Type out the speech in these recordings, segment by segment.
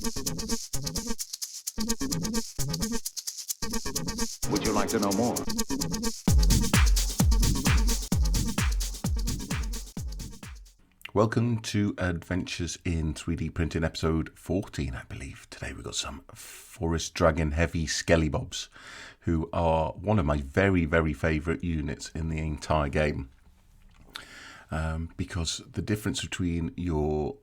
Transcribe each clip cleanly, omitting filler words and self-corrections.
Would you like to know more? Welcome to Adventures in 3D Printing, episode 14, I believe. Today we've got some Forest Dragon Heavy Skellybobs, who are one of my very, very favourite units in the entire game. Because the difference between your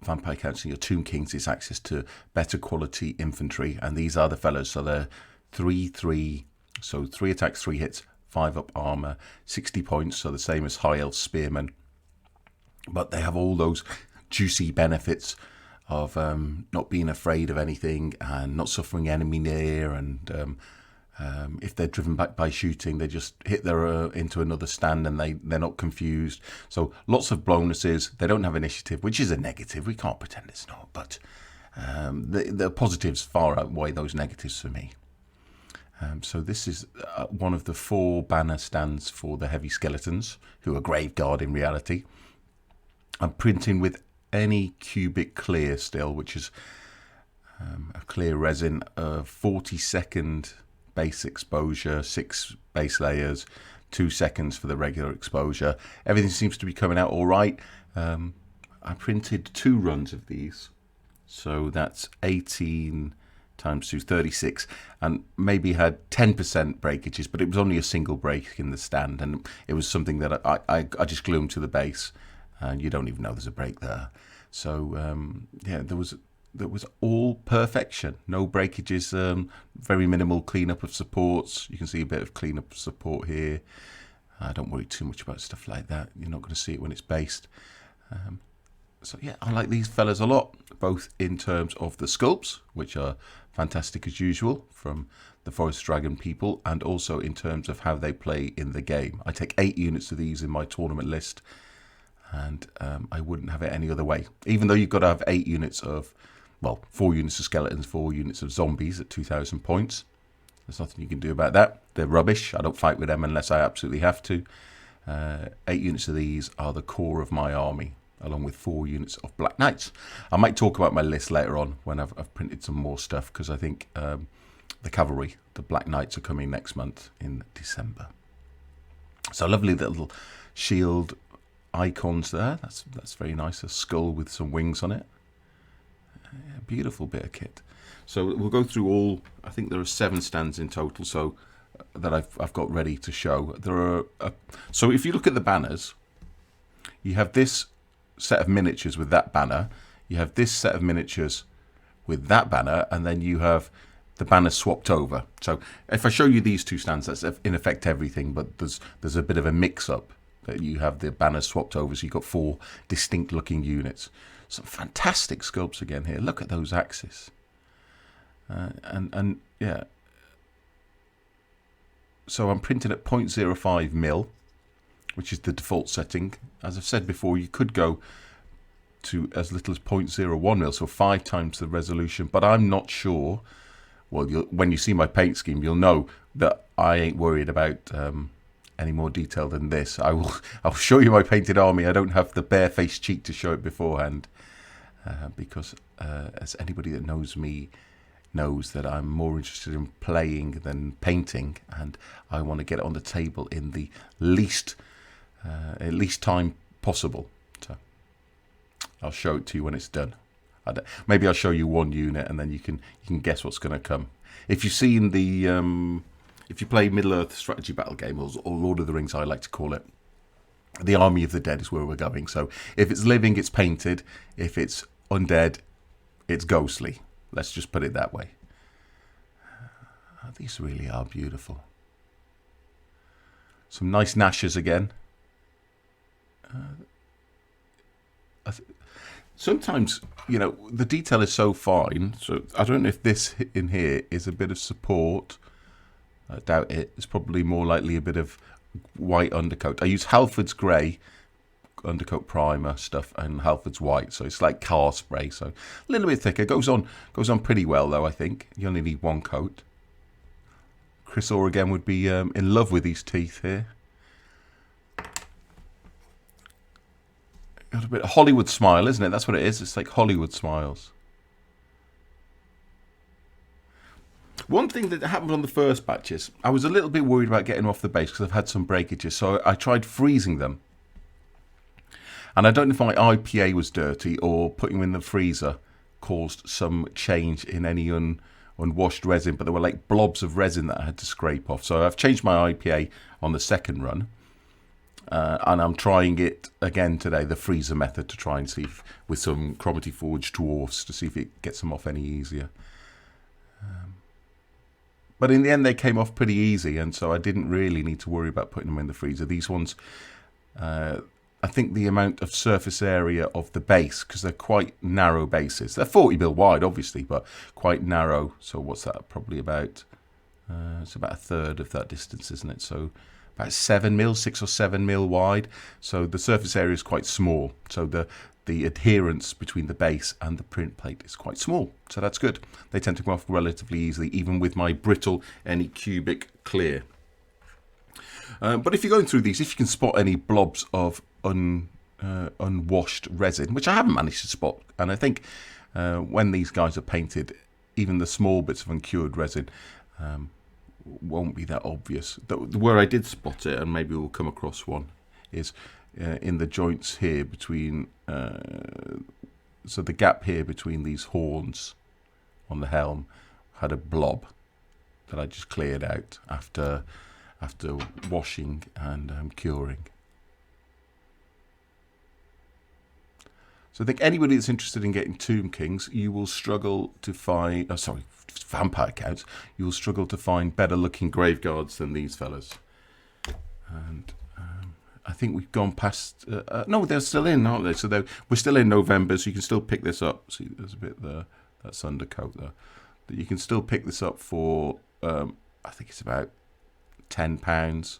Vampire Counts and your Tomb Kings is access to better quality infantry, and these are the fellows. So they're 3-3, so 3 attacks, 3 hits, 5 up armour, 60 points, so the same as High Elf Spearmen. But they have all those juicy benefits of not being afraid of anything and not suffering enemy near, and if they're driven back by shooting, they just hit their into another stand and they're not confused. So lots of bonuses. They don't have initiative, which is a negative. We can't pretend it's not, but the positives far outweigh those negatives for me. So this is one of the 4 banner stands for the heavy skeletons, who are Graveguard in reality. I'm printing with Anycubic Clear still, which is a clear resin, 40-second base exposure, 6 base layers, 2 seconds for the regular exposure. Everything seems to be coming out all right. I printed 2 runs of these, so that's 18 times 2, 36, and maybe had 10% breakages, but it was only a single break in the stand, and it was something that I just glue them to the base. And you don't even know there's a break there. So yeah, there was all perfection, no breakages, very minimal cleanup of supports. You can see a bit of cleanup of support here. I don't worry too much about stuff like that. You're not going to see it when it's based. So yeah, I like these fellas a lot, both in terms of the sculpts, which are fantastic as usual from the Forest Dragon people, and also in terms of how they play in the game. I take 8 units of these in my tournament list, and I wouldn't have it any other way. Even though you've got to have 8 units of, well, 4 units of skeletons, 4 units of zombies at 2,000 points. There's nothing you can do about that. They're rubbish. I don't fight with them unless I absolutely have to. 8 units of these are the core of my army, along with 4 units of Black Knights. I might talk about my list later on when I've printed some more stuff, because I think the cavalry, the Black Knights, are coming next month in December. So lovely little shield icons there. That's very nice. A skull with some wings on it. Beautiful bit of kit. So we'll go through all. I think there are 7 stands in total. So that I've got ready to show. There are. So if you look at the banners, you have this set of miniatures with that banner. You have this set of miniatures with that banner, and then you have the banners swapped over. So if I show you these 2 stands, that's in effect everything. But there's a bit of a mix-up. That you have the banners swapped over, so you've got 4 distinct looking units. Some fantastic sculpts again here. Look at those axes. And yeah. So I'm printing at 0.05 mil, which is the default setting. As I've said before, you could go to as little as 0.01 mil, so 5 times the resolution, but I'm not sure. Well, when you see my paint scheme, you'll know that I ain't worried about any more detail than this. I'll show you my painted army. I don't have the barefaced cheek to show it beforehand, because as anybody that knows me knows that I'm more interested in playing than painting, and I want to get it on the table in the least time possible. So I'll show it to you when it's done. Maybe I'll show you 1 unit, and then you can guess what's going to come. If you've seen the if you play Middle-earth strategy battle game, or Lord of the Rings I like to call it, the Army of the Dead is where we're going. So if it's living, it's painted. If it's undead, it's ghostly. Let's just put it that way. These really are beautiful. Some nice Nashers again. Sometimes, you know, the detail is so fine. So I don't know if this in here is a bit of support. I doubt it. It's probably more likely a bit of white undercoat. I use Halford's grey undercoat primer stuff and Halford's white, so it's like car spray. So a little bit thicker. Goes on pretty well though. I think you only need 1 coat. Chris Orr again would be in love with these teeth here. Got a bit of Hollywood smile, isn't it? That's what it is. It's like Hollywood smiles. One thing that happened on the first batches, I was a little bit worried about getting off the base because I've had some breakages, so I tried freezing them. And I don't know if my IPA was dirty or putting them in the freezer caused some change in any unwashed resin, but there were like blobs of resin that I had to scrape off. So I've changed my IPA on the second run, and I'm trying it again today, the freezer method, to try and see if, with some Cromarty Forge dwarfs, to see if it gets them off any easier. But in the end, they came off pretty easy, and so I didn't really need to worry about putting them in the freezer. These ones, I think the amount of surface area of the base, because they're quite narrow bases. They're 40mm wide, obviously, but quite narrow. So what's that? Probably about, it's about a third of that distance, isn't it? So about 7mm, 6 or 7mm wide. So the surface area is quite small. So the adherence between the base and the print plate is quite small, so that's good. They tend to come off relatively easily, even with my brittle Anycubic clear. But if you're going through these, if you can spot any blobs of unwashed resin, which I haven't managed to spot, and I think when these guys are painted, even the small bits of uncured resin won't be that obvious. Where I did spot it, and maybe we'll come across one, is in the joints here between, so the gap here between these horns on the helm had a blob that I just cleared out after washing and curing. So I think anybody that's interested in getting Tomb Kings, you will struggle to find, vampire counts, you will struggle to find better looking graveguards than these fellas. And I think we've gone past, no, they're still in, aren't they? So we're still in November, so you can still pick this up. See, there's a bit there, that's undercoat there. But you can still pick this up for, I think it's about £10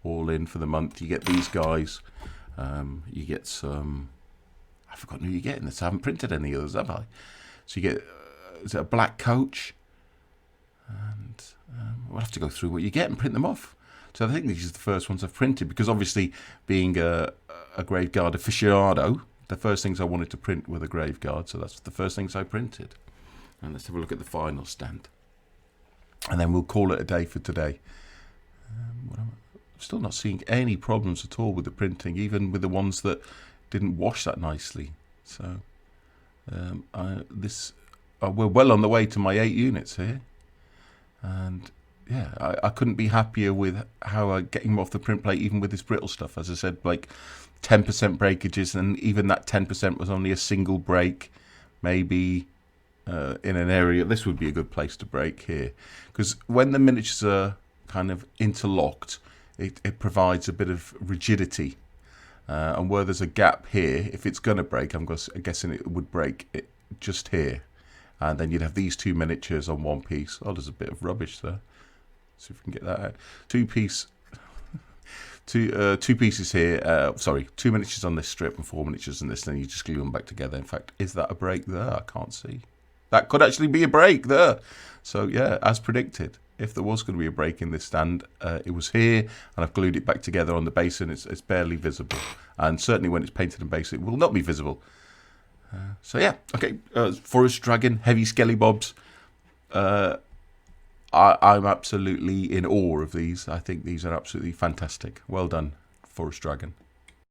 all in for the month. You get these guys, you get some, I've forgotten who you get in this. I haven't printed any others, have I? So you get, is it a black coach? And we'll have to go through what you get and print them off. So I think these are the first ones I've printed, because obviously being a graveguard aficionado, the first things I wanted to print were the graveguard, so that's the first things I printed. And let's have a look at the final stand. And then we'll call it a day for today. I'm still not seeing any problems at all with the printing, even with the ones that didn't wash that nicely. So we're well on the way to my 8 units here. And yeah, I couldn't be happier with how I'm getting them off the print plate, even with this brittle stuff. As I said, like 10% breakages, and even that 10% was only a single break, maybe in an area. This would be a good place to break here, because when the miniatures are kind of interlocked, it provides a bit of rigidity. And where there's a gap here, if it's going to break, I'm guessing it would break it just here. And then you'd have these 2 miniatures on one piece. Oh, there's a bit of rubbish there. See if we can get that out. Two pieces here. 2 miniatures on this strip and 4 miniatures on this. Then you just glue them back together. In fact, is that a break there? I can't see. That could actually be a break there. So yeah, as predicted, if there was going to be a break in this stand, it was here, and I've glued it back together on the base, and it's barely visible. And certainly when it's painted and base, it will not be visible. So yeah, okay. Forest Dragon, heavy skelly bobs. I'm absolutely in awe of these. I think these are absolutely fantastic. Well done, Forest Dragon.